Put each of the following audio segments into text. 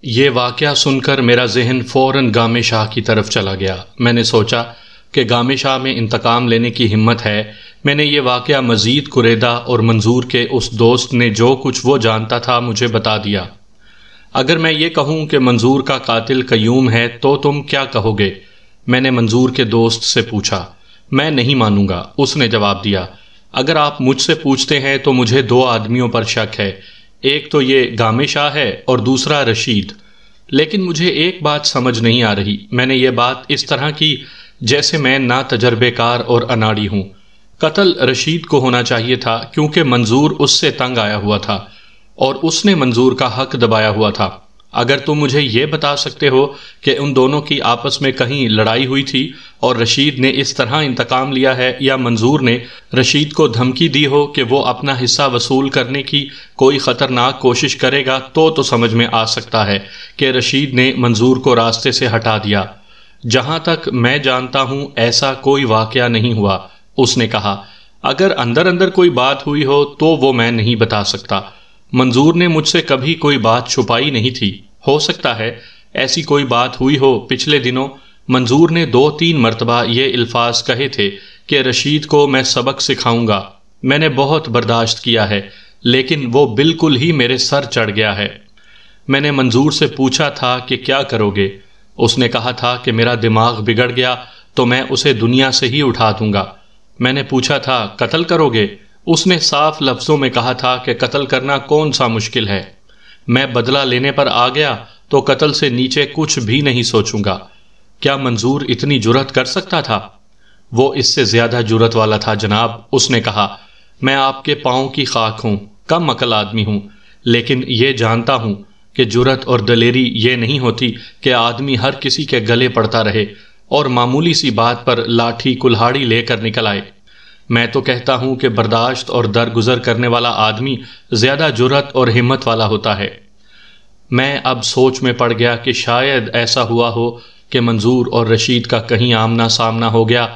یہ واقعہ سن کر میرا ذہن فوراً گامے شاہ کی طرف چلا گیا۔ میں نے سوچا کہ گامے شاہ میں انتقام لینے کی ہمت ہے۔ میں نے یہ واقعہ مزید کریدہ اور منظور کے اس دوست نے جو کچھ وہ جانتا تھا مجھے بتا دیا۔ اگر میں یہ کہوں کہ منظور کا قاتل قیوم ہے تو تم کیا کہو گے؟ میں نے منظور کے دوست سے پوچھا۔ میں نہیں مانوں گا، اس نے جواب دیا۔ اگر آپ مجھ سے پوچھتے ہیں تو مجھے دو آدمیوں پر شک ہے، ایک تو یہ گامے شاہ ہے اور دوسرا رشید۔ لیکن مجھے ایک بات سمجھ نہیں آ رہی۔ میں نے یہ بات اس طرح کی جیسے میں نا تجربے کار اور اناڑی ہوں۔ قتل رشید کو ہونا چاہیے تھا کیونکہ منظور اس سے تنگ آیا ہوا تھا اور اس نے منظور کا حق دبایا ہوا تھا۔ اگر تم مجھے یہ بتا سکتے ہو کہ ان دونوں کی آپس میں کہیں لڑائی ہوئی تھی اور رشید نے اس طرح انتقام لیا ہے یا منظور نے رشید کو دھمکی دی ہو کہ وہ اپنا حصہ وصول کرنے کی کوئی خطرناک کوشش کرے گا تو سمجھ میں آ سکتا ہے کہ رشید نے منظور کو راستے سے ہٹا دیا۔ جہاں تک میں جانتا ہوں ایسا کوئی واقعہ نہیں ہوا، اس نے کہا۔ اگر اندر اندر کوئی بات ہوئی ہو تو وہ میں نہیں بتا سکتا۔ منظور نے مجھ سے کبھی کوئی بات چھپائی نہیں تھی۔ ہو سکتا ہے ایسی کوئی بات ہوئی ہو۔ پچھلے دنوں منظور نے 2-3 مرتبہ یہ الفاظ کہے تھے کہ رشید کو میں سبق سکھاؤں گا۔ میں نے بہت برداشت کیا ہے لیکن وہ بالکل ہی میرے سر چڑھ گیا ہے۔ میں نے منظور سے پوچھا تھا کہ کیا کرو گے؟ اس نے کہا تھا کہ میرا دماغ بگڑ گیا تو میں اسے دنیا سے ہی اٹھا دوں گا۔ میں نے پوچھا تھا قتل کرو گے؟ اس نے صاف لفظوں میں کہا تھا کہ قتل کرنا کون سا مشکل ہے۔ میں بدلہ لینے پر آ گیا تو قتل سے نیچے کچھ بھی نہیں سوچوں گا۔ کیا منظور اتنی جرأت کر سکتا تھا؟ وہ اس سے زیادہ جرأت والا تھا جناب، اس نے کہا۔ میں آپ کے پاؤں کی خاک ہوں، کم عقل آدمی ہوں، لیکن یہ جانتا ہوں کہ جرأت اور دلیری یہ نہیں ہوتی کہ آدمی ہر کسی کے گلے پڑتا رہے اور معمولی سی بات پر لاٹھی کلہاڑی لے کر نکل آئے۔ میں تو کہتا ہوں کہ برداشت اور درگزر کرنے والا آدمی زیادہ جرأت اور ہمت والا ہوتا ہے۔ میں اب سوچ میں پڑ گیا کہ شاید ایسا ہوا ہو کہ منظور اور رشید کا کہیں آمنا سامنا ہو گیا،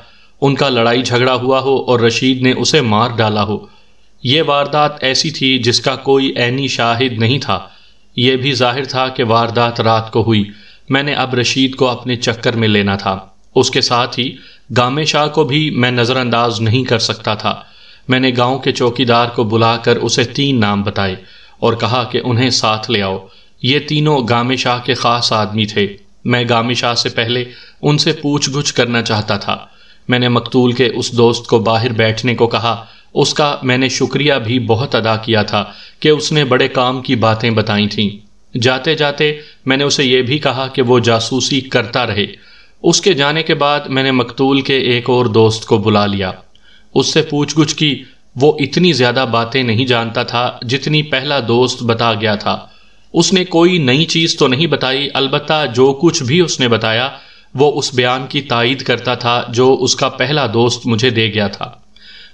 ان کا لڑائی جھگڑا ہوا ہو اور رشید نے اسے مار ڈالا ہو۔ یہ واردات ایسی تھی جس کا کوئی عینی شاہد نہیں تھا۔ یہ بھی ظاہر تھا کہ واردات رات کو ہوئی۔ میں نے اب رشید کو اپنے چکر میں لینا تھا۔ اس کے ساتھ ہی گامے شاہ کو بھی میں نظر انداز نہیں کر سکتا تھا۔ میں نے گاؤں کے چوکیدار کو بلا کر اسے 3 نام بتائے اور کہا کہ انہیں ساتھ لے آؤ۔ یہ تینوں گامے شاہ کے خاص آدمی تھے۔ میں گامے شاہ سے پہلے ان سے پوچھ گچھ کرنا چاہتا تھا۔ میں نے مقتول کے اس دوست کو باہر بیٹھنے کو کہا۔ اس کا میں نے شکریہ بھی بہت ادا کیا تھا کہ اس نے بڑے کام کی باتیں بتائی تھیں۔ جاتے جاتے میں نے اسے یہ بھی کہا کہ وہ جاسوسی کرتا رہے۔ اس کے جانے کے بعد میں نے مقتول کے ایک اور دوست کو بلا لیا۔ اس سے پوچھ گچھ کی۔ وہ اتنی زیادہ باتیں نہیں جانتا تھا جتنی پہلا دوست بتا گیا تھا۔ اس نے کوئی نئی چیز تو نہیں بتائی، البتہ جو کچھ بھی اس نے بتایا وہ اس بیان کی تائید کرتا تھا جو اس کا پہلا دوست مجھے دے گیا تھا۔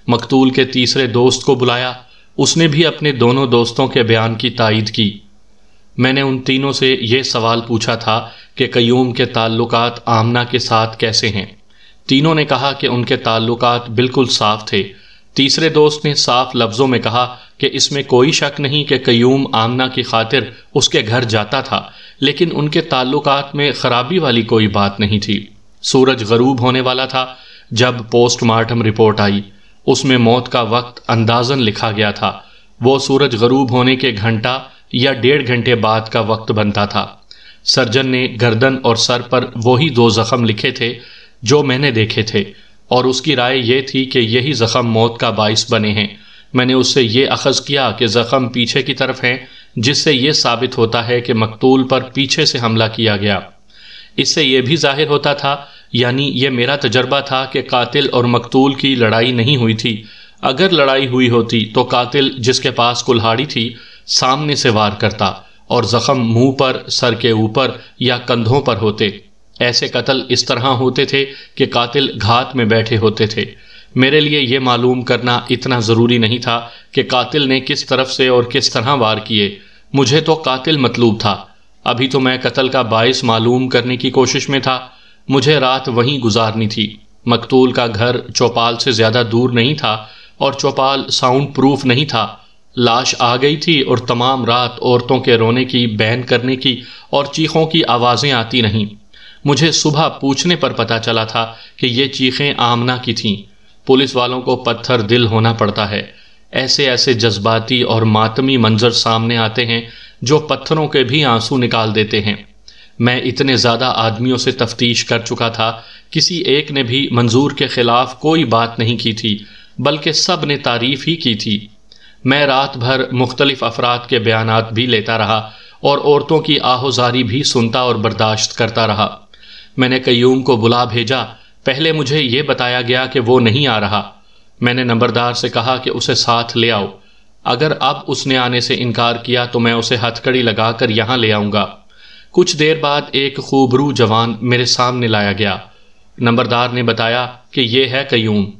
مقتول کے تیسرے دوست کو بلایا۔ اس نے بھی اپنے دونوں دوستوں کے بیان کی تائید کی۔ میں نے ان تینوں سے یہ سوال پوچھا تھا کہ قیوم کے تعلقات آمنہ کے ساتھ کیسے ہیں۔ تینوں نے کہا کہ ان کے تعلقات بالکل صاف تھے۔ تیسرے دوست نے صاف لفظوں میں کہا کہ اس میں کوئی شک نہیں کہ قیوم آمنہ کی خاطر اس کے گھر جاتا تھا، لیکن ان کے تعلقات میں خرابی والی کوئی بات نہیں تھی۔ سورج غروب ہونے والا تھا جب پوسٹ مارٹم رپورٹ آئی۔ اس میں موت کا وقت اندازاً لکھا گیا تھا۔ وہ سورج غروب ہونے کے گھنٹہ یا 1.5 گھنٹے بعد کا وقت بنتا تھا۔ سرجن نے گردن اور سر پر وہی 2 زخم لکھے تھے جو میں نے دیکھے تھے، اور اس کی رائے یہ تھی کہ یہی زخم موت کا باعث بنے ہیں۔ میں نے اس سے یہ اخذ کیا کہ زخم پیچھے کی طرف ہیں، جس سے یہ ثابت ہوتا ہے کہ مقتول پر پیچھے سے حملہ کیا گیا۔ اس سے یہ بھی ظاہر ہوتا تھا، یعنی یہ میرا تجربہ تھا کہ قاتل اور مقتول کی لڑائی نہیں ہوئی تھی۔ اگر لڑائی ہوئی ہوتی تو قاتل جس کے پاس کلہاڑی تھی سامنے سے وار کرتا اور زخم منہ پر، سر کے اوپر یا کندھوں پر ہوتے۔ ایسے قتل اس طرح ہوتے تھے کہ قاتل گھات میں بیٹھے ہوتے تھے۔ میرے لیے یہ معلوم کرنا اتنا ضروری نہیں تھا کہ قاتل نے کس طرف سے اور کس طرح وار کیے۔ مجھے تو قاتل مطلوب تھا۔ ابھی تو میں قتل کا باعث معلوم کرنے کی کوشش میں تھا۔ مجھے رات وہیں گزارنی تھی۔ مقتول کا گھر چوپال سے زیادہ دور نہیں تھا اور چوپال ساؤنڈ پروف نہیں تھا۔ لاش آ گئی تھی اور تمام رات عورتوں کے رونے کی، بین کرنے کی اور چیخوں کی آوازیں آتی رہیں۔ مجھے صبح پوچھنے پر پتہ چلا تھا کہ یہ چیخیں آمنہ کی تھیں۔ پولیس والوں کو پتھر دل ہونا پڑتا ہے، ایسے ایسے جذباتی اور ماتمی منظر سامنے آتے ہیں جو پتھروں کے بھی آنسو نکال دیتے ہیں۔ میں اتنے زیادہ آدمیوں سے تفتیش کر چکا تھا، کسی ایک نے بھی منظور کے خلاف کوئی بات نہیں کی تھی، بلکہ سب نے تعریف ہی کی تھی۔ میں رات بھر مختلف افراد کے بیانات بھی لیتا رہا اور عورتوں کی آہوزاری بھی سنتا اور برداشت کرتا رہا۔ میں نے قیوم کو بلا بھیجا۔ پہلے مجھے یہ بتایا گیا کہ وہ نہیں آ رہا۔ میں نے نمبردار سے کہا کہ اسے ساتھ لے آؤ۔ اگر اب اس نے آنے سے انکار کیا تو میں اسے ہتھ کڑی لگا کر یہاں لے آؤں گا۔ کچھ دیر بعد ایک خوبرو جوان میرے سامنے لایا گیا۔ نمبردار نے بتایا کہ یہ ہے قیوم۔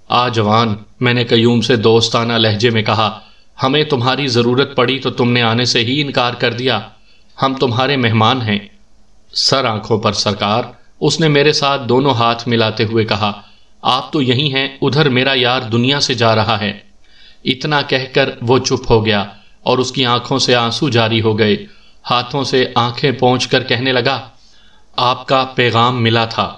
آ جوان، میں نے قیوم سے دوستانہ لہجے میں کہا، ہمیں تمہاری ضرورت پڑی تو تم نے آنے سے ہی انکار کر دیا۔ ہم تمہارے مہمان ہیں۔ سر آنکھوں پر سرکار، اس نے میرے ساتھ دونوں ہاتھ ملاتے ہوئے کہا، آپ تو یہی ہیں، ادھر میرا یار دنیا سے جا رہا ہے۔ اتنا کہہ کر وہ چپ ہو گیا اور اس کی آنکھوں سے آنسو جاری ہو گئے۔ ہاتھوں سے آنکھیں پونچھ کر کہنے لگا، آپ کا پیغام ملا تھا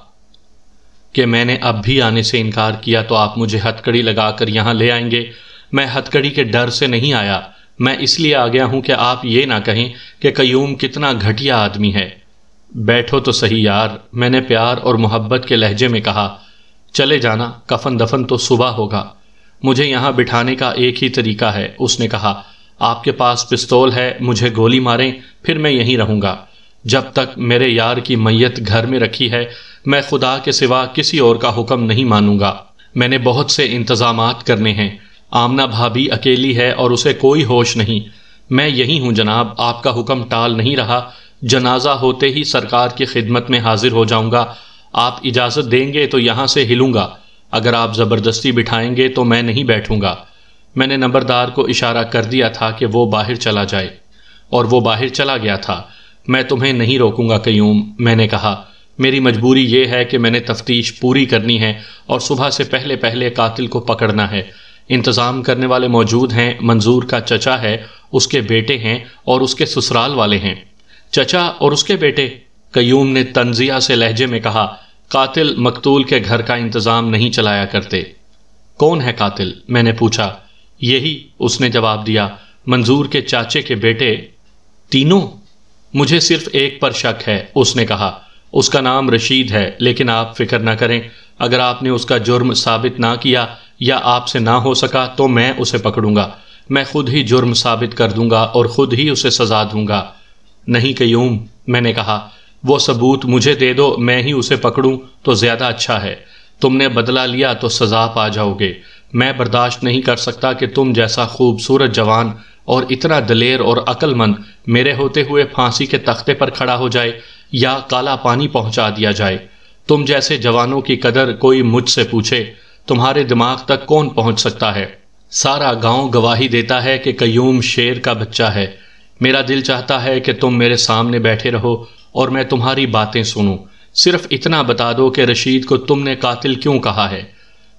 کہ میں نے اب بھی آنے سے انکار کیا تو آپ مجھے ہتھ کڑی لگا کر یہاں لے آئیں گے۔ میں ہتھ کڑی کے ڈر سے نہیں آیا، میں اس لیے آ گیا ہوں کہ آپ یہ نہ کہیں کہ قیوم کتنا گھٹیا آدمی ہے۔ بیٹھو تو صحیح یار، میں نے پیار اور محبت کے لہجے میں کہا، چلے جانا، کفن دفن تو صبح ہوگا۔ مجھے یہاں بٹھانے کا ایک ہی طریقہ ہے، اس نے کہا، آپ کے پاس پستول ہے، مجھے گولی ماریں، پھر میں یہیں رہوں گا۔ جب تک میرے یار کی میت گھر میں رکھی ہے، میں خدا کے سوا کسی اور کا حکم نہیں مانوں گا۔ میں نے بہت سے انتظامات کرنے ہیں۔ آمنہ بھابھی اکیلی ہے اور اسے کوئی ہوش نہیں۔ میں یہی ہوں جناب، آپ کا حکم ٹال نہیں رہا۔ جنازہ ہوتے ہی سرکار کی خدمت میں حاضر ہو جاؤں گا۔ آپ اجازت دیں گے تو یہاں سے ہلوں گا، اگر آپ زبردستی بٹھائیں گے تو میں نہیں بیٹھوں گا۔ میں نے نمبردار کو اشارہ کر دیا تھا کہ وہ باہر چلا جائے، اور وہ باہر چلا گیا تھا۔ میں تمہیں نہیں روکوں گا قیوم، میں نے کہا، میری مجبوری یہ ہے کہ میں نے تفتیش پوری کرنی ہے اور صبح سے پہلے پہلے قاتل کو پکڑنا ہے۔ انتظام کرنے والے موجود ہیں، منظور کا چچا ہے، اس کے بیٹے ہیں اور اس کے سسرال والے ہیں۔ چچا اور اس کے بیٹے؟ قیوم نے تنزیہ سے لہجے میں کہا، قاتل مقتول کے گھر کا انتظام نہیں چلایا کرتے۔ کون ہے قاتل؟ میں نے پوچھا۔ یہی، اس نے جواب دیا، منظور کے چاچے کے بیٹے۔ تینوں؟ مجھے صرف ایک پر شک ہے، اس نے کہا، اس کا نام رشید ہے، لیکن آپ فکر نہ کریں، اگر آپ نے اس کا جرم ثابت نہ کیا یا آپ سے نہ ہو سکا تو میں اسے پکڑوں گا۔ میں خود ہی جرم ثابت کر دوں گا اور خود ہی اسے سزا دوں گا۔ نہیں قیوم، میں نے کہا، وہ ثبوت مجھے دے دو، میں ہی اسے پکڑوں تو زیادہ اچھا ہے۔ تم نے بدلہ لیا تو سزا پا جاؤ گے۔ میں برداشت نہیں کر سکتا کہ تم جیسا خوبصورت جوان اور اتنا دلیر اور عقل مند میرے ہوتے ہوئے پھانسی کے تختے پر کھڑا ہو جائے یا کالا پانی پہنچا دیا جائے۔ تم جیسے جوانوں کی قدر کوئی مجھ سے پوچھے، تمہارے دماغ تک کون پہنچ سکتا ہے؟ سارا گاؤں گواہی دیتا ہے کہ قیوم شیر کا بچہ ہے۔ میرا دل چاہتا ہے کہ تم میرے سامنے بیٹھے رہو اور میں تمہاری باتیں سنوں۔ صرف اتنا بتا دو کہ رشید کو تم نے قاتل کیوں کہا ہے۔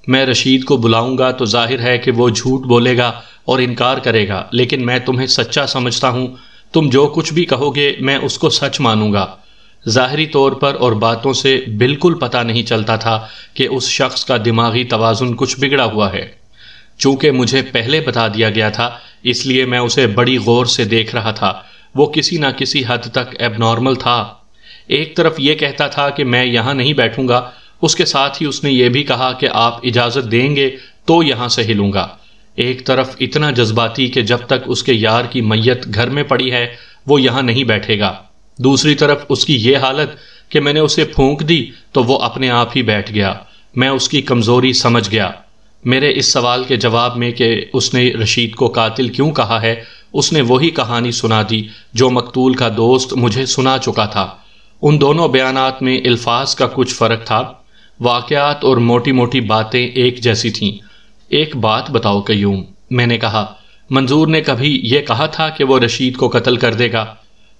میں رشید کو بلاؤں گا تو ظاہر ہے کہ وہ جھوٹ بولے گا اور انکار کرے گا، لیکن میں تمہیں سچا سمجھتا ہوں۔ تم جو کچھ بھی کہو گے میں اس کو سچ مانوں گا۔ ظاہری طور پر اور باتوں سے بالکل پتہ نہیں چلتا تھا کہ اس شخص کا دماغی توازن کچھ بگڑا ہوا ہے۔ چونکہ مجھے پہلے بتا دیا گیا تھا، اس لیے میں اسے بڑی غور سے دیکھ رہا تھا۔ وہ کسی نہ کسی حد تک ایب نارمل تھا۔ ایک طرف یہ کہتا تھا کہ میں یہاں نہیں بیٹھوں گا، اس کے ساتھ ہی اس نے یہ بھی کہا کہ آپ اجازت دیں گے تو یہاں سے ہلوں گا۔ ایک طرف اتنا جذباتی کہ جب تک اس کے یار کی میت گھر میں پڑی ہے وہ یہاں نہیں بیٹھے گا، دوسری طرف اس کی یہ حالت کہ میں نے اسے پھونک دی تو وہ اپنے آپ ہی بیٹھ گیا۔ میں اس کی کمزوری سمجھ گیا۔ میرے اس سوال کے جواب میں کہ اس نے رشید کو قاتل کیوں کہا ہے، اس نے وہی کہانی سنا دی جو مقتول کا دوست مجھے سنا چکا تھا۔ ان دونوں بیانات میں الفاظ کا کچھ فرق تھا، واقعات اور موٹی موٹی باتیں ایک جیسی تھیں۔ ایک بات بتاؤ قیوم، میں نے کہا، منظور نے کبھی یہ کہا تھا کہ وہ رشید کو قتل کر دے گا؟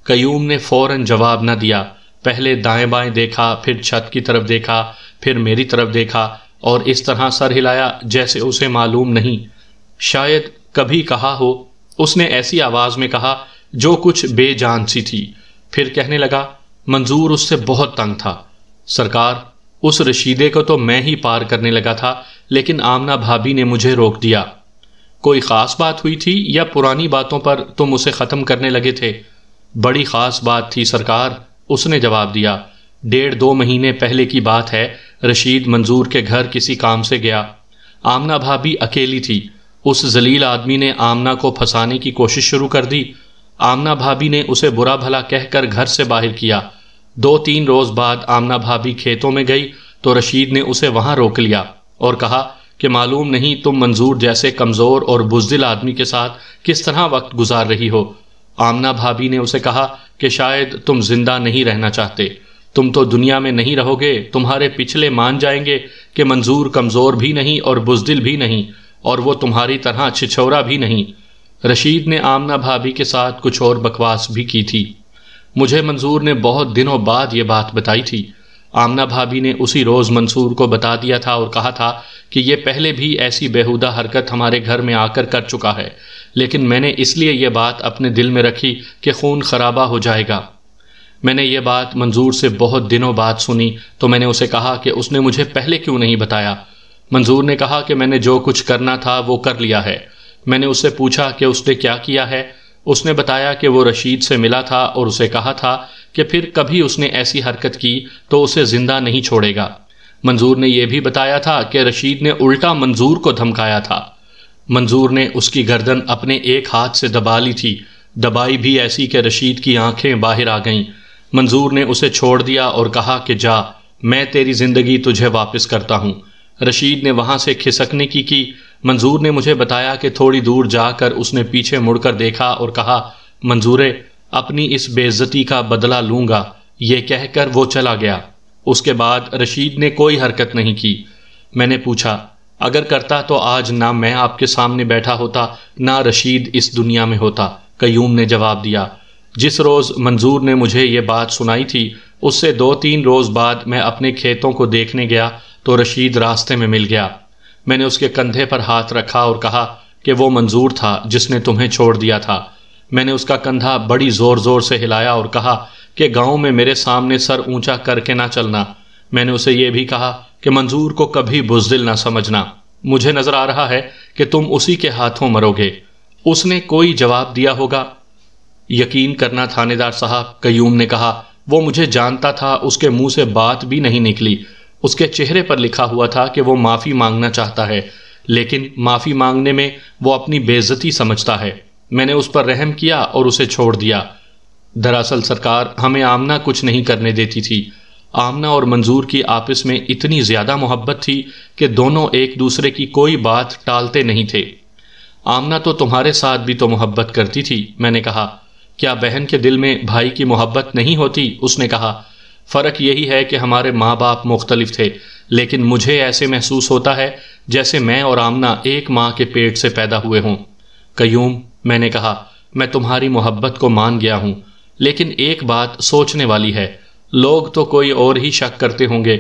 قیوم نے فوراً جواب نہ دیا، پہلے دائیں بائیں دیکھا، پھر چھت کی طرف دیکھا، پھر میری طرف دیکھا اور اس طرح سر ہلایا جیسے اسے معلوم نہیں۔ شاید کبھی کہا ہو۔ اس نے ایسی آواز میں کہا جو کچھ بے جان سی تھی۔ پھر کہنے لگا، منظور اس سے بہت تنگ تھا سرکار، اس رشیدے کو تو میں ہی پار کرنے لگا تھا، لیکن آمنہ بھابی نے مجھے روک دیا۔ کوئی خاص بات ہوئی تھی یا پرانی باتوں پر تم اسے ختم کرنے لگے تھے؟ بڑی خاص بات تھی سرکار، اس نے جواب دیا۔ 1.5-2 مہینے پہلے کی بات ہے، رشید منظور کے گھر کسی کام سے گیا۔ آمنہ بھابی اکیلی تھی۔ اس ذلیل آدمی نے آمنہ کو پھنسانے کی کوشش شروع کر دی۔ آمنہ بھابی نے اسے برا بھلا کہہ کر گھر سے باہر کیا۔ 2-3 روز بعد آمنہ بھابی کھیتوں میں گئی تو رشید نے اسے وہاں روک لیا اور کہا کہ معلوم نہیں تم منظور جیسے کمزور اور بزدل آدمی کے ساتھ کس طرح وقت گزار رہی ہو۔ آمنہ بھابی نے اسے کہا کہ شاید تم زندہ نہیں رہنا چاہتے، تم تو دنیا میں نہیں رہو گے، تمہارے پچھلے مان جائیں گے کہ منظور کمزور بھی نہیں اور بزدل بھی نہیں، اور وہ تمہاری طرح چھچھورا بھی نہیں۔ رشید نے آمنہ بھابی کے ساتھ کچھ اور بکواس بھی کی تھی۔ مجھے منظور نے بہت دنوں بعد یہ بات بتائی تھی۔ آمنہ بھابی نے اسی روز منصور کو بتا دیا تھا اور کہا تھا کہ یہ پہلے بھی ایسی بیہودہ حرکت ہمارے گھر میں آ کر چکا ہے، لیکن میں نے اس لیے یہ بات اپنے دل میں رکھی کہ خون خرابہ ہو جائے گا۔ میں نے یہ بات منظور سے بہت دنوں بعد سنی تو میں نے اسے کہا کہ اس نے مجھے پہلے کیوں نہیں بتایا۔ منظور نے کہا کہ میں نے جو کچھ کرنا تھا وہ کر لیا ہے۔ میں نے اس سے پوچھا کہ اس نے کیا کیا ہے۔ اس نے بتایا کہ وہ رشید سے ملا تھا اور اسے کہا تھا کہ پھر کبھی اس نے ایسی حرکت کی تو اسے زندہ نہیں چھوڑے گا۔ منظور نے یہ بھی بتایا تھا کہ رشید نے الٹا منظور کو دھمکایا تھا۔ منظور نے اس کی گردن اپنے ایک ہاتھ سے دبا لی تھی، دبائی بھی ایسی کہ رشید کی آنکھیں باہر آ گئیں۔ منظور نے اسے چھوڑ دیا اور کہا کہ جا، میں تیری زندگی تجھے واپس کرتا ہوں۔ رشید نے وہاں سے کھسکنے کی منظور نے مجھے بتایا کہ تھوڑی دور جا کر اس نے پیچھے مڑ کر دیکھا اور کہا، منظورے، اپنی اس بے عزتی کا بدلہ لوں گا۔ یہ کہہ کر وہ چلا گیا۔ اس کے بعد رشید نے کوئی حرکت نہیں کی۔ میں نے پوچھا، اگر کرتا تو آج نہ میں آپ کے سامنے بیٹھا ہوتا نہ رشید اس دنیا میں ہوتا۔ قیوم نے جواب دیا، جس روز منظور نے مجھے یہ بات سنائی تھی اس سے 2-3 روز بعد میں اپنے کھیتوں کو دیکھنے گیا تو رشید راستے میں مل گیا۔ میں نے اس کے کندھے پر ہاتھ رکھا اور کہا کہ وہ منظور تھا جس نے تمہیں چھوڑ دیا تھا۔ میں نے اس کا کندھا بڑی زور زور سے ہلایا اور کہا کہ گاؤں میں میرے سامنے سر اونچا کر کے نہ چلنا۔ میں نے اسے یہ بھی کہا کہ منظور کو کبھی بزدل نہ سمجھنا، مجھے نظر آ رہا ہے کہ تم اسی کے ہاتھوں مرو گے۔ اس نے کوئی جواب دیا ہوگا؟ یقین کرنا تھانے دار صاحب، قیوم نے کہا، وہ مجھے جانتا تھا، اس کے منہ سے بات بھی نہیں نکلی۔ اس کے چہرے پر لکھا ہوا تھا کہ وہ معافی مانگنا چاہتا ہے، لیکن معافی مانگنے میں وہ اپنی بے عزتی سمجھتا ہے۔ میں نے اس پر رحم کیا اور اسے چھوڑ دیا۔ دراصل سرکار، ہمیں آمنہ کچھ نہیں کرنے دیتی تھی۔ آمنہ اور منظور کی آپس میں اتنی زیادہ محبت تھی کہ دونوں ایک دوسرے کی کوئی بات ٹالتے نہیں تھے۔ آمنہ تو تمہارے ساتھ بھی تو محبت کرتی تھی، میں نے کہا۔ کیا بہن کے دل میں بھائی کی محبت نہیں ہوتی؟ اس نے کہا، فرق یہی ہے کہ ہمارے ماں باپ مختلف تھے، لیکن مجھے ایسے محسوس ہوتا ہے جیسے میں اور آمنہ ایک ماں کے پیٹ سے پیدا ہوئے ہوں۔ قیوم، میں نے کہا، میں تمہاری محبت کو مان گیا ہوں، لیکن ایک بات سوچنے والی ہے، لوگ تو کوئی اور ہی شک کرتے ہوں گے۔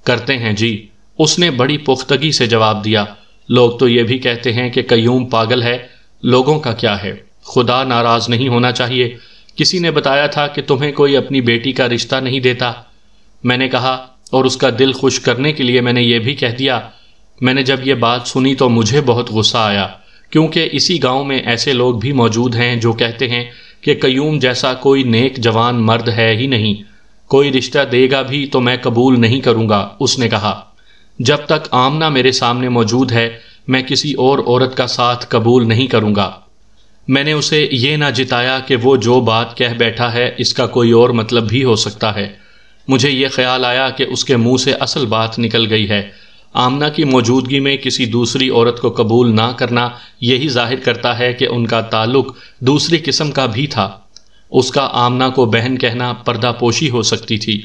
کرتے ہیں جی، اس نے بڑی پختگی سے جواب دیا۔ لوگ تو یہ بھی کہتے ہیں کہ قیوم پاگل ہے۔ لوگوں کا کیا ہے، خدا ناراض نہیں ہونا چاہیے۔ کسی نے بتایا تھا کہ تمہیں کوئی اپنی بیٹی کا رشتہ نہیں دیتا۔ میں نے کہا، اور اس کا دل خوش کرنے کے لیے میں نے یہ بھی کہہ دیا۔ میں نے جب یہ بات سنی تو مجھے بہت غصہ آیا، کیونکہ اسی گاؤں میں ایسے لوگ بھی موجود ہیں جو کہتے ہیں کہ قیوم جیسا کوئی نیک جوان مرد ہے ہی نہیں، کوئی رشتہ دے گا بھی تو میں قبول نہیں کروں گا۔ اس نے کہا، جب تک آمنہ میرے سامنے موجود ہے میں کسی اور عورت کا ساتھ قبول نہیں کروں گا۔ میں نے اسے یہ نہ جتایا کہ وہ جو بات کہہ بیٹھا ہے اس کا کوئی اور مطلب بھی ہو سکتا ہے۔ مجھے یہ خیال آیا کہ اس کے منہ سے اصل بات نکل گئی ہے۔ آمنہ کی موجودگی میں کسی دوسری عورت کو قبول نہ کرنا یہی ظاہر کرتا ہے کہ ان کا تعلق دوسری قسم کا بھی تھا۔ اس کا آمنہ کو بہن کہنا پردہ پوشی ہو سکتی تھی۔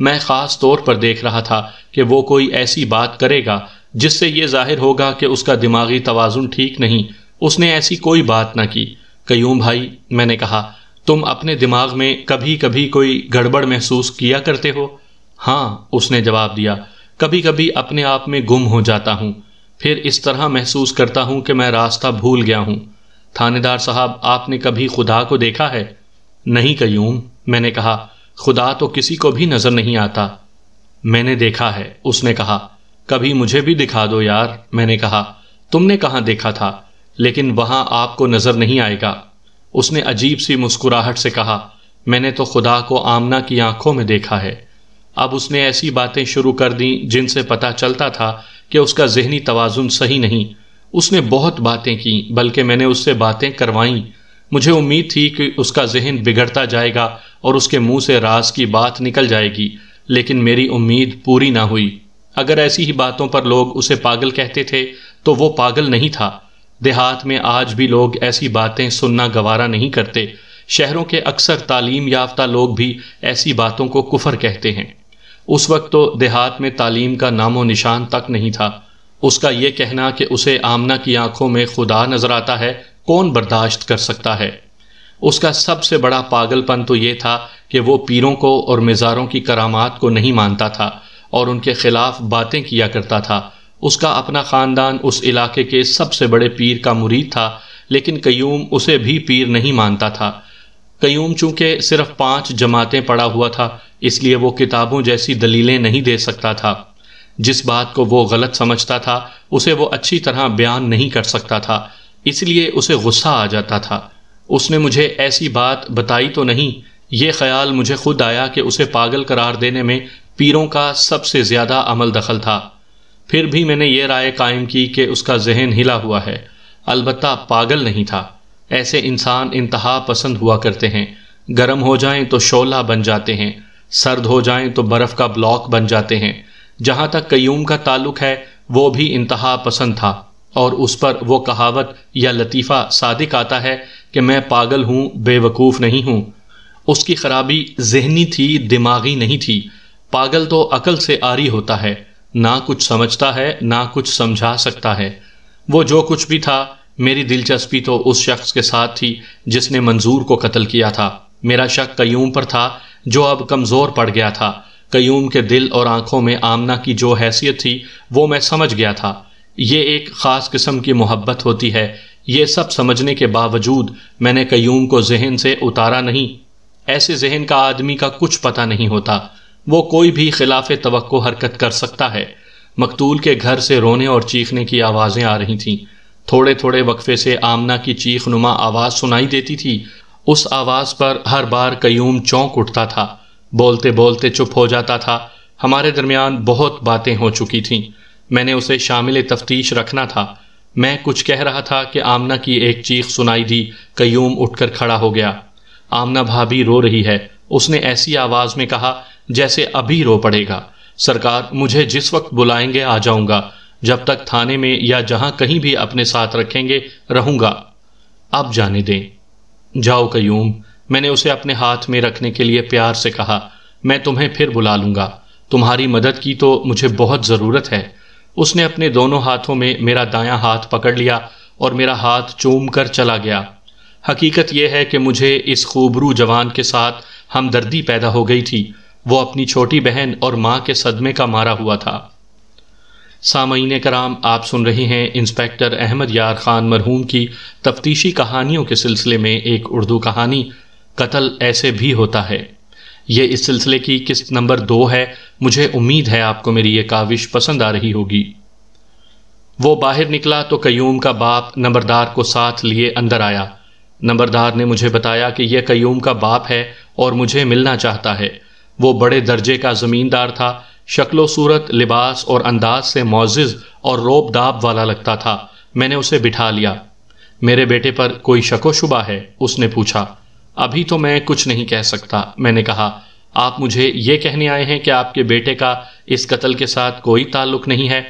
میں خاص طور پر دیکھ رہا تھا کہ وہ کوئی ایسی بات کرے گا جس سے یہ ظاہر ہوگا کہ اس کا دماغی توازن ٹھیک نہیں۔ اس نے ایسی کوئی بات نہ کی۔ قیوم بھائی، میں نے کہا، تم اپنے دماغ میں کبھی کبھی کوئی گڑبڑ محسوس کیا کرتے ہو؟ ہاں، اس نے جواب دیا، کبھی کبھی اپنے آپ میں گم ہو جاتا ہوں۔ پھر اس طرح محسوس کرتا ہوں کہ میں راستہ بھول گیا ہوں۔ تھانے دار صاحب، آپ نے کبھی خدا کو دیکھا ہے؟ نہیں قیوم، میں نے کہا، خدا تو کسی کو بھی نظر نہیں آتا۔ میں نے دیکھا ہے، اس نے کہا۔ کبھی مجھے بھی دکھا دو یار، میں نے کہا۔ تم نے کہاں دیکھا تھا؟ لیکن وہاں آپ کو نظر نہیں آئے گا۔ اس نے عجیب سی مسکراہٹ سے کہا، میں نے تو خدا کو آمنہ کی آنکھوں میں دیکھا ہے۔ اب اس نے ایسی باتیں شروع کر دیں جن سے پتہ چلتا تھا کہ اس کا ذہنی توازن صحیح نہیں۔ اس نے بہت باتیں کیں، بلکہ میں نے اس سے باتیں کروائیں۔ مجھے امید تھی کہ اس کا ذہن بگڑتا جائے گا اور اس کے منہ سے راز کی بات نکل جائے گی، لیکن میری امید پوری نہ ہوئی۔ اگر ایسی ہی باتوں پر لوگ اسے پاگل کہتے تھے تو وہ پاگل نہیں تھا۔ دیہات میں آج بھی لوگ ایسی باتیں سننا گوارا نہیں کرتے۔ شہروں کے اکثر تعلیم یافتہ لوگ بھی ایسی باتوں کو کفر کہتے ہیں۔ اس وقت تو دیہات میں تعلیم کا نام و نشان تک نہیں تھا۔ اس کا یہ کہنا کہ اسے آمنہ کی آنکھوں میں خدا نظر آتا ہے، کون برداشت کر سکتا ہے؟ اس کا سب سے بڑا پاگل پن تو یہ تھا کہ وہ پیروں کو اور مزاروں کی کرامات کو نہیں مانتا تھا اور ان کے خلاف باتیں کیا کرتا تھا۔ اس کا اپنا خاندان اس علاقے کے سب سے بڑے پیر کا مرید تھا، لیکن قیوم اسے بھی پیر نہیں مانتا تھا۔ قیوم چونکہ صرف 5 جماعتیں پڑھا ہوا تھا، اس لیے وہ کتابوں جیسی دلیلیں نہیں دے سکتا تھا۔ جس بات کو وہ غلط سمجھتا تھا اسے وہ اچھی طرح بیان نہیں کر سکتا تھا، اس لیے اسے غصہ آ جاتا تھا۔ اس نے مجھے ایسی بات بتائی تو نہیں، یہ خیال مجھے خود آیا کہ اسے پاگل قرار دینے میں پیروں کا سب سے زیادہ عمل دخل تھا۔ پھر بھی میں نے یہ رائے قائم کی کہ اس کا ذہن ہلا ہوا ہے، البتہ پاگل نہیں تھا۔ ایسے انسان انتہا پسند ہوا کرتے ہیں، گرم ہو جائیں تو شعلہ بن جاتے ہیں، سرد ہو جائیں تو برف کا بلاک بن جاتے ہیں۔ جہاں تک قیوم کا تعلق ہے وہ بھی انتہا پسند تھا، اور اس پر وہ کہاوت یا لطیفہ صادق آتا ہے کہ میں پاگل ہوں، بے وقوف نہیں ہوں۔ اس کی خرابی ذہنی تھی، دماغی نہیں تھی۔ پاگل تو عقل سے عاری ہوتا ہے، نہ کچھ سمجھتا ہے نہ کچھ سمجھا سکتا ہے۔ وہ جو کچھ بھی تھا، میری دلچسپی تو اس شخص کے ساتھ تھی جس نے منظور کو قتل کیا تھا۔ میرا شک قیوم پر تھا جو اب کمزور پڑ گیا تھا۔ قیوم کے دل اور آنکھوں میں آمنہ کی جو حیثیت تھی وہ میں سمجھ گیا تھا۔ یہ ایک خاص قسم کی محبت ہوتی ہے۔ یہ سب سمجھنے کے باوجود میں نے قیوم کو ذہن سے اتارا نہیں۔ ایسے ذہن کا آدمی کا کچھ پتہ نہیں ہوتا، وہ کوئی بھی خلاف توقع حرکت کر سکتا ہے۔ مقتول کے گھر سے رونے اور چیخنے کی آوازیں آ رہی تھیں۔ تھوڑے تھوڑے وقفے سے آمنہ کی چیخ نما آواز سنائی دیتی تھی۔ اس آواز پر ہر بار قیوم چونک اٹھتا تھا، بولتے بولتے چپ ہو جاتا تھا۔ ہمارے درمیان بہت باتیں ہو چکی تھیں۔ میں نے اسے شامل تفتیش رکھنا تھا۔ میں کچھ کہہ رہا تھا کہ آمنہ کی ایک چیخ سنائی دی۔ قیوم اٹھ کر کھڑا ہو گیا۔ آمنہ بھابھی رو رہی ہے، اس نے ایسی آواز میں کہا جیسے ابھی رو پڑے گا۔ سرکار، مجھے جس وقت بلائیں گے آ جاؤں گا، جب تک تھانے میں یا جہاں کہیں بھی اپنے ساتھ رکھیں گے رہوں گا۔ اب جانے دیں۔ جاؤ قیوم، میں نے اسے اپنے ہاتھ میں رکھنے کے لیے پیار سے کہا، میں تمہیں پھر بلا لوں گا، تمہاری مدد کی تو مجھے بہت ضرورت ہے۔ اس نے اپنے دونوں ہاتھوں میں میرا دایاں ہاتھ پکڑ لیا اور میرا ہاتھ چوم کر چلا گیا۔ حقیقت یہ ہے کہ مجھے اس خوبرو جوان کے ساتھ ہمدردی پیدا ہو گئی تھی۔ وہ اپنی چھوٹی بہن اور ماں کے صدمے کا مارا ہوا تھا۔ سامعین کرام، آپ سن رہے ہیں انسپیکٹر احمد یار خان مرحوم کی تفتیشی کہانیوں کے سلسلے میں ایک اردو کہانی، قتل ایسے بھی ہوتا ہے۔ یہ اس سلسلے کی قسط نمبر 2 ہے۔ مجھے امید ہے آپ کو میری یہ کاوش پسند آ رہی ہوگی۔ وہ باہر نکلا تو قیوم کا باپ نمبردار کو ساتھ لیے اندر آیا۔ نمبردار نے مجھے بتایا کہ یہ قیوم کا باپ ہے اور مجھے ملنا چاہتا ہے۔ وہ بڑے درجے کا زمیندار تھا، شکل و صورت، لباس اور انداز سے معزز اور روب داب والا لگتا تھا۔ میں نے اسے بٹھا لیا۔ میرے بیٹے پر کوئی شک و شبہ ہے؟ اس نے پوچھا۔ ابھی تو میں کچھ نہیں کہہ سکتا، میں نے کہا۔ آپ مجھے یہ کہنے آئے ہیں کہ آپ کے بیٹے کا اس قتل کے ساتھ کوئی تعلق نہیں ہے؟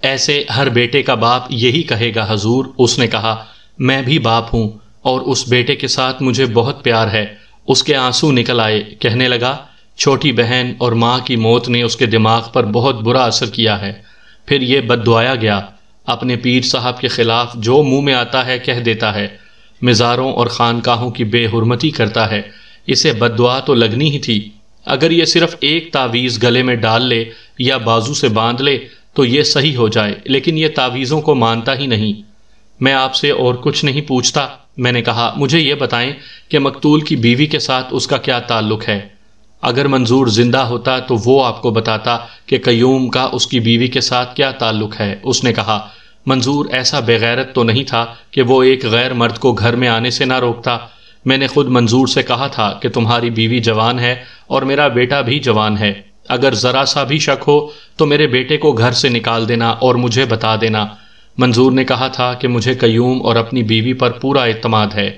ایسے ہر بیٹے کا باپ یہی کہے گا حضور، اس نے کہا۔ میں بھی باپ ہوں اور اس بیٹے کے ساتھ مجھے بہت پیار ہے۔ اس کے آنسو نکل آئے، کہنے لگا، چھوٹی بہن اور ماں کی موت نے اس کے دماغ پر بہت برا اثر کیا ہے۔ پھر یہ بددعایا گیا، اپنے پیر صاحب کے خلاف جو منہ میں آتا ہے کہہ دیتا ہے، مزاروں اور خانقاہوں کی بے حرمتی کرتا ہے۔ اسے بددعا تو لگنی ہی تھی۔ اگر یہ صرف ایک تعویذ گلے میں ڈال لے یا بازو سے باندھ لے تو یہ صحیح ہو جائے، لیکن یہ تعویذوں کو مانتا ہی نہیں۔ میں آپ سے اور کچھ نہیں پوچھتا، میں نے کہا، مجھے یہ بتائیں کہ مقتول کی بیوی کے ساتھ اس کا کیا تعلق ہے؟ اگر منظور زندہ ہوتا تو وہ آپ کو بتاتا کہ قیوم کا اس کی بیوی کے ساتھ کیا تعلق ہے۔ اس نے کہا، منظور ایسا بے غیرت تو نہیں تھا کہ وہ ایک غیر مرد کو گھر میں آنے سے نہ روکتا۔ میں نے خود منظور سے کہا تھا کہ تمہاری بیوی جوان ہے اور میرا بیٹا بھی جوان ہے، اگر ذرا سا بھی شک ہو تو میرے بیٹے کو گھر سے نکال دینا اور مجھے بتا دینا۔ منظور نے کہا تھا کہ مجھے قیوم اور اپنی بیوی پر پورا اعتماد ہے،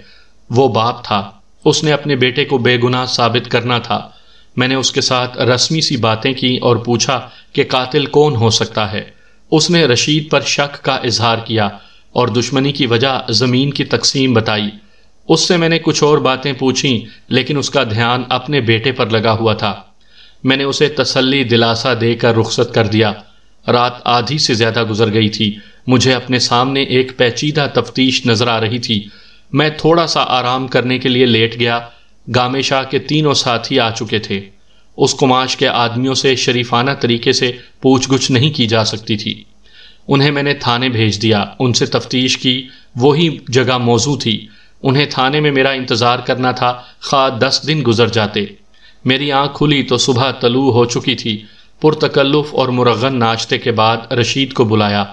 وہ باپ تھا، اس نے اپنے بیٹے کو بے گناہ ثابت کرنا تھا۔ میں نے اس کے ساتھ رسمی سی باتیں کی اور پوچھا کہ قاتل کون ہو سکتا ہے۔ اس نے رشید پر شک کا اظہار کیا اور دشمنی کی وجہ زمین کی تقسیم بتائی۔ اس سے میں نے کچھ اور باتیں پوچھیں، لیکن اس کا دھیان اپنے بیٹے پر لگا ہوا تھا۔ میں نے اسے تسلی دلاسا دے کر رخصت کر دیا۔ رات آدھی سے زیادہ گزر گئی تھی۔ مجھے اپنے سامنے ایک پیچیدہ تفتیش نظر آ رہی تھی۔ میں تھوڑا سا آرام کرنے کے لیے لیٹ گیا۔ گامے شاہ کے تینوں ساتھی آ چکے تھے۔ اس قماش کے آدمیوں سے شریفانہ طریقے سے پوچھ گچھ نہیں کی جا سکتی تھی۔ انہیں میں نے تھانے بھیج دیا، ان سے تفتیش کی، وہی جگہ موزوں تھی۔ انہیں تھانے میں میرا انتظار کرنا تھا، خواہ 10 دن گزر جاتے۔ میری آنکھ کھلی تو صبح طلوع ہو چکی تھی۔ پرتکلف اور مرغن ناشتے کے بعد رشید کو بلایا۔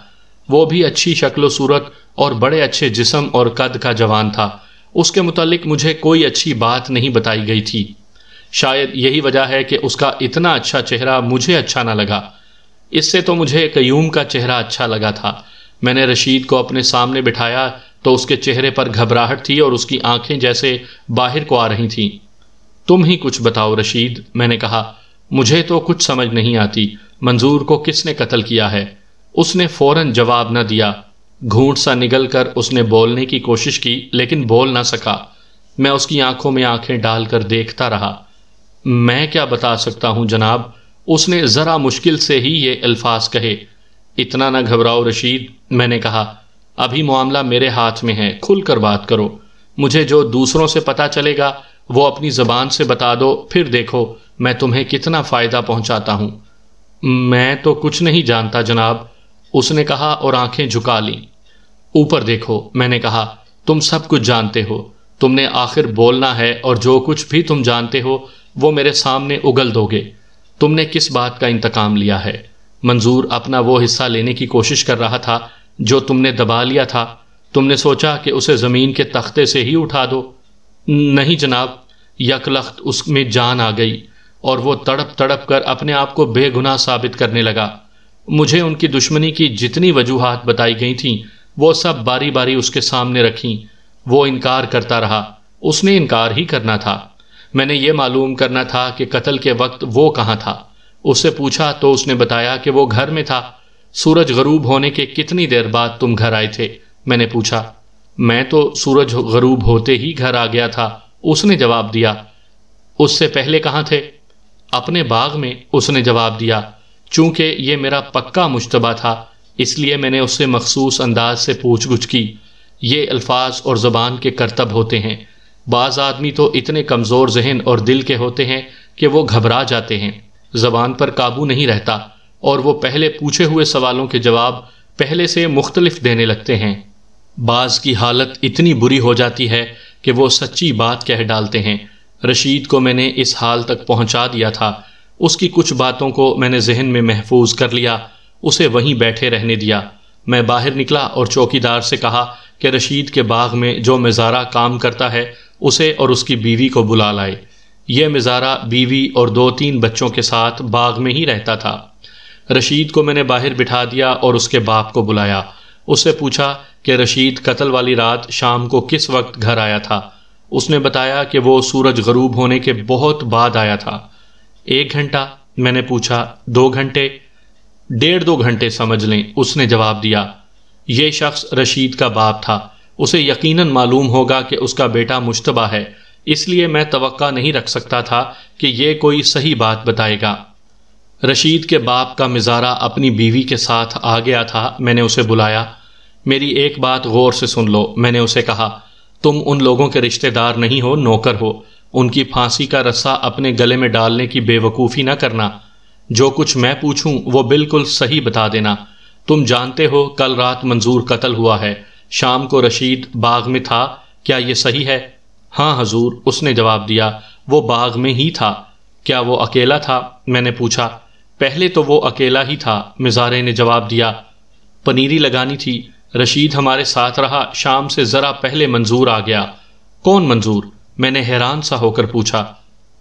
وہ بھی اچھی شکل و صورت اور بڑے اچھے جسم اور قد کا جوان تھا۔ اس کے متعلق مجھے کوئی اچھی بات نہیں بتائی گئی تھی۔ شاید یہی وجہ ہے کہ اس کا اتنا اچھا چہرہ مجھے اچھا نہ لگا۔ اس سے تو مجھے قیوم کا چہرہ اچھا لگا تھا۔ میں نے رشید کو اپنے سامنے بٹھایا تو اس کے چہرے پر گھبراہٹ تھی اور اس کی آنکھیں جیسے باہر کو آ رہی تھیں۔ تم ہی کچھ بتاؤ رشید، میں نے کہا۔ مجھے تو کچھ سمجھ نہیں آتی، منظور کو کس نے قتل کیا ہے؟ اس نے فوراً جواب نہ دیا۔ گھونٹ سا نگل کر اس نے بولنے کی کوشش کی، لیکن بول نہ سکا۔ میں اس کی آنکھوں میں آنکھیں ڈال کر دیکھتا رہا۔ میں کیا بتا سکتا ہوں جناب، اس نے ذرا مشکل سے ہی یہ الفاظ کہے۔ اتنا نہ گھبراؤ رشید، میں نے کہا، ابھی معاملہ میرے ہاتھ میں ہے، کھل کر بات کرو۔ مجھے جو دوسروں سے پتہ چلے گا وہ اپنی زبان سے بتا دو، پھر دیکھو میں تمہیں کتنا فائدہ پہنچاتا ہوں۔ میں تو کچھ نہیں جانتا جناب، اس نے کہا اور آنکھیں جھکا لیں۔ اوپر دیکھو، میں نے کہا، تم سب کچھ جانتے ہو، تم نے آخر بولنا ہے اور جو کچھ بھی تم جانتے ہو وہ میرے سامنے اگل دو گے۔ تم نے کس بات کا انتقام لیا ہے؟ منظور اپنا وہ حصہ لینے کی کوشش کر رہا تھا جو تم نے دبا لیا تھا۔ تم نے سوچا کہ اسے زمین کے تختے سے ہی اٹھا دو؟ نہیں جناب، یک لخت اس میں جان آ گئی اور وہ تڑپ تڑپ کر اپنے آپ کو بے گناہ ثابت کرنے لگا۔ مجھے ان کی دشمنی کی جتنی وجوہات بتائی گئی تھیں وہ سب باری باری اس کے سامنے رکھیں۔ وہ انکار کرتا رہا، اس نے انکار ہی کرنا تھا۔ میں نے یہ معلوم کرنا تھا کہ قتل کے وقت وہ کہاں تھا۔ اس سے پوچھا تو اس نے بتایا کہ وہ گھر میں تھا۔ سورج غروب ہونے کے کتنی دیر بعد تم گھر آئے تھے؟ میں نے پوچھا۔ میں تو سورج غروب ہوتے ہی گھر آ گیا تھا، اس نے جواب دیا۔ اس سے پہلے کہاں تھے؟ اپنے باغ میں، اس نے جواب دیا۔ چونکہ یہ میرا پکا مشتبہ تھا اس لیے میں نے اس سے مخصوص انداز سے پوچھ گچھ کی۔ یہ الفاظ اور زبان کے کرتب ہوتے ہیں۔ بعض آدمی تو اتنے کمزور ذہن اور دل کے ہوتے ہیں کہ وہ گھبرا جاتے ہیں، زبان پر قابو نہیں رہتا اور وہ پہلے پوچھے ہوئے سوالوں کے جواب پہلے سے مختلف دینے لگتے ہیں۔ بعض کی حالت اتنی بری ہو جاتی ہے کہ وہ سچی بات کہہ ڈالتے ہیں۔ رشید کو میں نے اس حال تک پہنچا دیا تھا۔ اس کی کچھ باتوں کو میں نے ذہن میں محفوظ کر لیا، اسے وہیں بیٹھے رہنے دیا۔ میں باہر نکلا اور چوکیدار سے کہا کہ رشید کے باغ میں جو مزارہ کام کرتا ہے اسے اور اس کی بیوی کو بلا لائے۔ یہ مزارہ بیوی اور 2-3 بچوں کے ساتھ باغ میں ہی رہتا تھا۔ رشید کو میں نے باہر بٹھا دیا اور اس کے باپ کو بلایا۔ اس سے پوچھا کہ رشید قتل والی رات شام کو کس وقت گھر آیا تھا۔ اس نے بتایا کہ وہ سورج غروب ہونے کے بہت بعد آیا تھا۔ 1 گھنٹہ؟ میں نے پوچھا۔ 2 گھنٹے؟ 1.5-2 گھنٹے سمجھ لیں، اس نے جواب دیا۔ یہ شخص رشید کا باپ تھا، اسے یقیناً معلوم ہوگا کہ اس کا بیٹا مشتبہ ہے، اس لیے میں توقع نہیں رکھ سکتا تھا کہ یہ کوئی صحیح بات بتائے گا۔ رشید کے باپ کا مزارہ اپنی بیوی کے ساتھ آ گیا تھا۔ میں نے اسے بلایا۔ میری ایک بات غور سے سن لو، میں نے اسے کہا، تم ان لوگوں کے رشتہ دار نہیں ہو، نوکر ہو، ان کی پھانسی کا رسہ اپنے گلے میں ڈالنے کی بے وقوفی نہ کرنا۔ جو کچھ میں پوچھوں وہ بالکل صحیح بتا دینا۔ تم جانتے ہو کل رات منظور قتل ہوا ہے، شام کو رشید باغ میں تھا، کیا یہ صحیح ہے؟ ہاں حضور، اس نے جواب دیا، وہ باغ میں ہی تھا۔ کیا وہ اکیلا تھا؟ میں نے پوچھا۔ پہلے تو وہ اکیلا ہی تھا، مزارے نے جواب دیا۔ پنیری لگانی تھی، رشید ہمارے ساتھ رہا، شام سے ذرا پہلے منظور آ گیا۔ کون منظور؟ میں نے حیران سا ہو کر پوچھا۔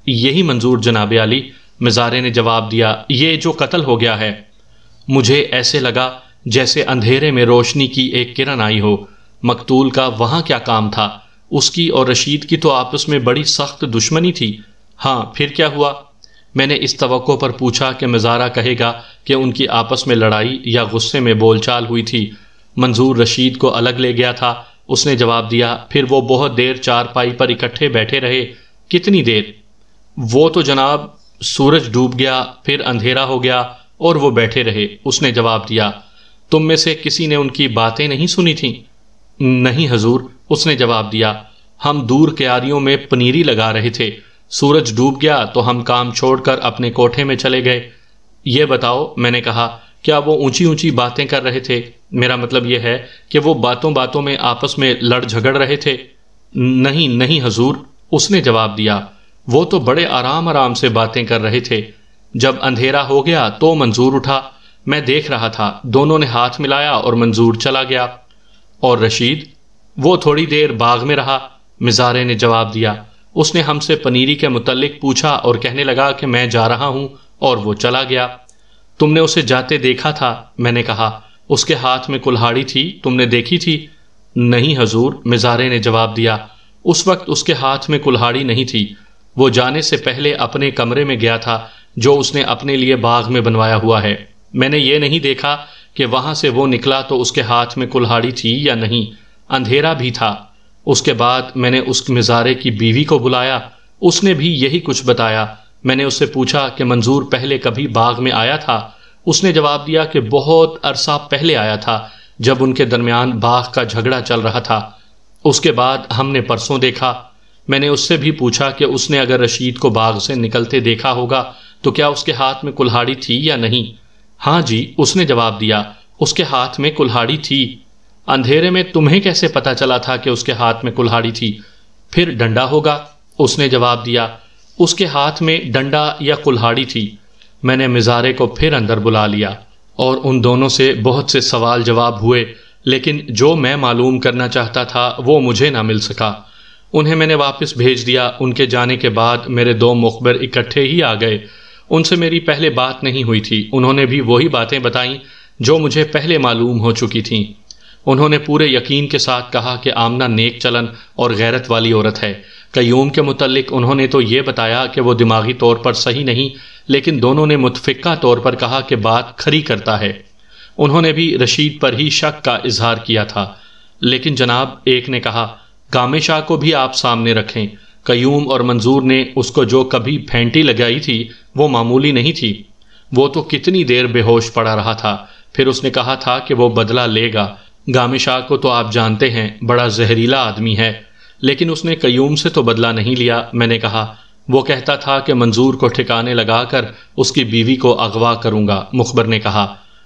یہی منظور جناب عالی، مزارے نے جواب دیا، یہ جو قتل ہو گیا ہے۔ مجھے ایسے لگا جیسے اندھیرے میں روشنی کی ایک کرن آئی ہو۔ مقتول کا وہاں کیا کام تھا؟ اس کی اور رشید کی تو آپس میں بڑی سخت دشمنی تھی۔ ہاں، پھر کیا ہوا؟ میں نے اس توقع پر پوچھا کہ مزارہ کہے گا کہ ان کی آپس میں لڑائی یا غصے میں بول چال ہوئی تھی۔ منظور رشید کو الگ لے گیا تھا، اس نے جواب دیا۔ پھر وہ بہت دیر چارپائی پر اکٹھے بیٹھے رہے۔ کتنی دیر؟ وہ تو جناب سورج ڈوب گیا، پھر اندھیرا ہو گیا اور وہ بیٹھے رہے، اس نے جواب دیا۔ تم میں سے کسی نے ان کی باتیں نہیں سنی تھیں؟ نہیں حضور، اس نے جواب دیا، ہم دور کیاریوں میں پنیری لگا رہے تھے، سورج ڈوب گیا تو ہم کام چھوڑ کر اپنے کوٹھے میں چلے گئے۔ یہ بتاؤ، میں نے کہا، کیا وہ اونچی اونچی باتیں کر رہے تھے؟ میرا مطلب یہ ہے کہ وہ باتوں باتوں میں آپس میں لڑ جھگڑ رہے تھے؟ نہیں حضور، اس نے جواب دیا، وہ تو بڑے آرام آرام سے باتیں کر رہے تھے۔ جب اندھیرا ہو گیا تو منظور اٹھا، میں دیکھ رہا تھا، دونوں نے ہاتھ ملایا اور منظور چلا گیا۔ اور رشید؟ وہ تھوڑی دیر باغ میں رہا، مزارے نے جواب دیا۔ اس نے ہم سے پنیری کے متعلق پوچھا اور کہنے لگا کہ میں جا رہا ہوں، اور وہ چلا گیا۔ تم نے اسے جاتے دیکھا تھا؟ میں نے کہا۔ اس کے ہاتھ میں کلہاڑی تھی، تم نے دیکھی تھی؟ نہیں حضور، مزارے نے جواب دیا، اس وقت اس کے ہاتھ میں کلہاڑی نہیں تھی، وہ جانے سے پہلے اپنے کمرے میں گیا تھا جو اس نے اپنے لیے باغ میں بنوایا ہوا ہے۔ میں نے یہ نہیں دیکھا کہ وہاں سے وہ نکلا تو اس کے ہاتھ میں کلہاڑی تھی یا نہیں، اندھیرا بھی تھا۔ اس کے بعد میں نے اس مزارے کی بیوی کو بلایا، اس نے بھی یہی کچھ بتایا۔ میں نے اس سے پوچھا کہ منظور پہلے کبھی باغ میں آیا تھا؟ اس نے جواب دیا کہ بہت عرصہ پہلے آیا تھا، جب ان کے درمیان باغ کا جھگڑا چل رہا تھا۔ اس کے بعد ہم نے پرسوں دیکھا۔ میں نے اس سے بھی پوچھا کہ اس نے اگر رشید کو باغ سے نکلتے دیکھا ہوگا تو کیا اس کے ہاتھ میں کلہاڑی تھی یا نہیں؟ ہاں جی، اس نے جواب دیا، اس کے ہاتھ میں کلہاڑی تھی۔ اندھیرے میں تمہیں کیسے پتا چلا تھا کہ اس کے ہاتھ میں کلہاڑی تھی؟ پھر ڈنڈا ہوگا، اس نے جواب دیا، اس کے ہاتھ میں ڈنڈا یا کلہاڑی تھی۔ میں نے مزارے کو پھر اندر بلا لیا اور ان دونوں سے بہت سے سوال جواب ہوئے، لیکن جو میں معلوم کرنا چاہتا تھا وہ مجھے نہ مل سکا۔ انہیں میں نے واپس بھیج دیا۔ ان کے جانے کے بعد میرے دو مخبر اکٹھے ہی آ گئے۔ ان سے میری پہلے بات نہیں ہوئی تھی، انہوں نے بھی وہی باتیں بتائیں جو مجھے پہلے معلوم ہو چکی تھیں۔ انہوں نے پورے یقین کے ساتھ کہا کہ آمنہ نیک چلن اور غیرت والی عورت ہے۔ قیوم کے متعلق انہوں نے تو یہ بتایا کہ وہ دماغی طور پر صحیح نہیں، لیکن دونوں نے متفقہ طور پر کہا کہ بات کھری کرتا ہے۔ انہوں نے بھی رشید پر ہی شک کا اظہار کیا تھا، لیکن جناب، ایک نے کہا، گامے شاہ کو بھی آپ سامنے رکھیں، قیوم اور منظور نے اس کو جو کبھی پھینٹی لگائی تھی وہ معمولی نہیں تھی، وہ تو کتنی دیر بے ہوش پڑا رہا تھا، پھر اس نے کہا تھا کہ وہ بدلہ لے گا۔ گامے شاہ کو تو آپ جانتے ہیں، بڑا زہریلا آدمی ہے، لیکن اس نے قیوم سے تو بدلہ نہیں لیا۔ میں نے کہا، وہ کہتا تھا کہ منظور کو ٹھکانے لگا کر اس کی بیوی کو اغوا کروں گا۔ مخبر نے کہا،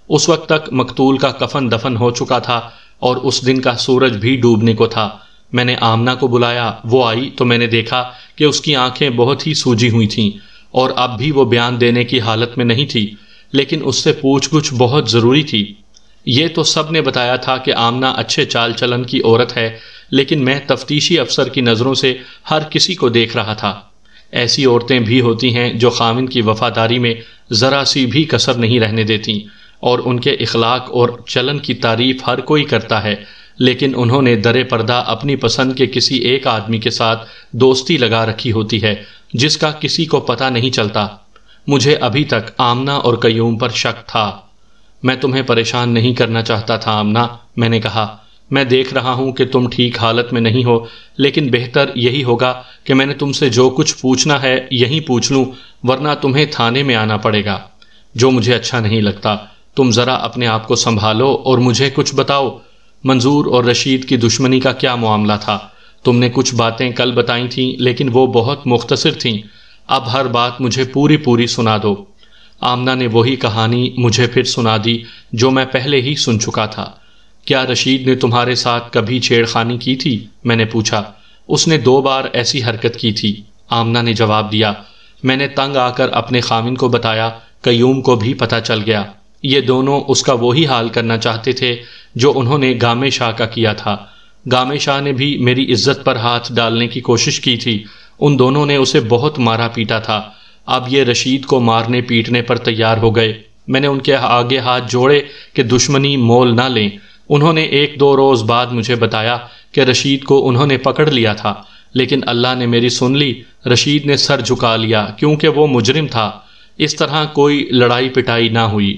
اس وقت تک مقتول کا کفن دفن ہو چکا تھا اور اس دن کا سورج بھی ڈوبنے کو تھا۔ میں نے آمنہ کو بلایا، وہ آئی تو میں نے دیکھا کہ اس کی آنکھیں بہت ہی سوجی ہوئی تھیں اور اب بھی وہ بیان دینے کی حالت میں نہیں تھی، لیکن اس سے پوچھ گچھ بہت ضروری تھی۔ یہ تو سب نے بتایا تھا کہ آمنہ اچھے چال چلن کی عورت ہے، لیکن میں تفتیشی افسر کی نظروں سے ہر کسی کو دیکھ رہا تھا۔ ایسی عورتیں بھی ہوتی ہیں جو خاوند کی وفاداری میں ذرا سی بھی کسر نہیں رہنے دیتی، اور ان کے اخلاق اور چلن کی تعریف ہر کوئی کرتا ہے، لیکن انہوں نے در پردہ اپنی پسند کے کسی ایک آدمی کے ساتھ دوستی لگا رکھی ہوتی ہے جس کا کسی کو پتہ نہیں چلتا۔ مجھے ابھی تک آمنہ اور قیوم پر شک تھا۔ میں تمہیں پریشان نہیں کرنا چاہتا تھا آمنہ، میں نے کہا، میں دیکھ رہا ہوں کہ تم ٹھیک حالت میں نہیں ہو، لیکن بہتر یہی ہوگا کہ میں نے تم سے جو کچھ پوچھنا ہے یہیں پوچھ لوں، ورنہ تمہیں تھانے میں آنا پڑے گا، جو مجھے اچھا نہیں لگتا۔ تم ذرا اپنے آپ کو سنبھالو اور مجھے کچھ بتاؤ، منظور اور رشید کی دشمنی کا کیا معاملہ تھا؟ تم نے کچھ باتیں کل بتائی تھیں، لیکن وہ بہت مختصر تھیں، اب ہر بات مجھے پوری سنا دو۔ آمنہ نے وہی کہانی مجھے پھر سنا دی جو میں پہلے ہی سن چکا تھا۔ کیا رشید نے تمہارے ساتھ کبھی چھیڑ خانی کی تھی؟ میں نے پوچھا۔ اس نے 2 بار ایسی حرکت کی تھی، آمنہ نے جواب دیا۔ میں نے تنگ آ کر اپنے خاوند کو بتایا، قیوم کو بھی پتہ چل گیا۔ یہ دونوں اس کا وہی حال کرنا چاہتے تھے جو انہوں نے گامے شاہ کا کیا تھا۔ گامے شاہ نے بھی میری عزت پر ہاتھ ڈالنے کی کوشش کی تھی، ان دونوں نے اسے بہت مارا پیٹا تھا۔ اب یہ رشید کو مارنے پیٹنے پر تیار ہو گئے۔ میں نے ان کے آگے ہاتھ جوڑے کہ دشمنی مول نہ لیں۔ انہوں نے 1-2 روز بعد مجھے بتایا کہ رشید کو انہوں نے پکڑ لیا تھا، لیکن اللہ نے میری سن لی، رشید نے سر جھکا لیا کیونکہ وہ مجرم تھا۔ اس طرح کوئی لڑائی پٹائی نہ ہوئی۔